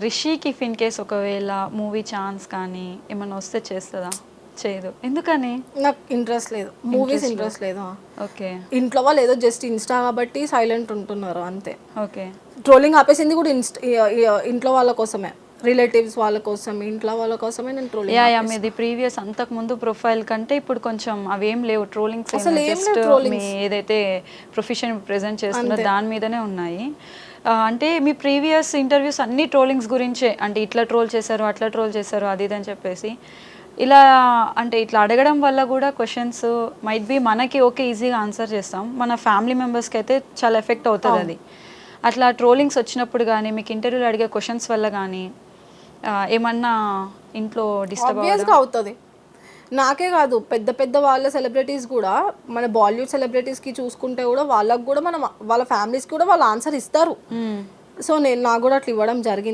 రిషికి if in case ఒకవేళ movie chance కానీ ఏమన్నా వస్తే చేస్తుందా? చేయదు. ఎందుకని? నాకు ఇంట్రెస్ట్ లేదు, మూవీస్ ఇంట్రెస్ట్ లేదు. ఓకే. ఇంట్లో వాళ్ళు ఏదో జస్ట్ ఇన్స్టా కాబట్టి సైలెంట్ ఉంటున్నారు అంతే. ఓకే. ట్రోలింగ్ ఆపేసింది కూడా ఇంట్లో వాళ్ళ కోసమే, రిలేటివ్స్ వాళ్ళ కోసం, ఇంట్లో వాళ్ళ కోసమే నేను ట్రోలింగ్. యా మీది ప్రీవియస్ అంతకు ముందు ప్రొఫైల్ కంటే ఇప్పుడు కొంచెం అవేం లేవు ట్రోలింగ్స్, అసలు ఏం జస్ట్ లేవు trollings. మీ ఏదైతే ప్రొఫెషన్ ప్రెజెంట్ చేస్తున్నారో దాని మీదనే ఉన్నాయి. అంటే మీ ప్రీవియస్ ఇంటర్వ్యూస్ అన్ని ట్రోలింగ్స్ గురించే, అంటే ఇట్లా ట్రోల్ చేశారు, అట్లా ట్రోల్ చేశారు, అది ఇది అని చెప్పేసి ఇలా అంటే ఇట్లా అడగడం వల్ల కూడా క్వశ్చన్స్ మైట్ బి మనకి ఓకే ఈజీగా ఆన్సర్ చేస్తాం, మన ఫ్యామిలీ మెంబర్స్కి అయితే చాలా ఎఫెక్ట్ అవుతుంది అది. అట్లా ట్రోలింగ్స్ వచ్చినప్పుడు కానీ మీకు ఇంటర్వ్యూలో అడిగే క్వశ్చన్స్ వల్ల కానీ ఏమన్నా ఇంట్లో డిస్టర్బ్ ఆబ్వియస్గా అవుతుంది. నాకే కాదు, పెద్ద పెద్ద వాళ్ళ సెలబ్రిటీస్ కూడా, మన బాలీవుడ్ సెలబ్రిటీస్కి చూసుకుంటే కూడా వాళ్ళకు కూడా మనం వాళ్ళ ఫ్యామిలీస్కి కూడా వాళ్ళు ఆన్సర్ ఇస్తారు. సో నాకు కూడా అట్లా ఇవ్వడం జరిగింది.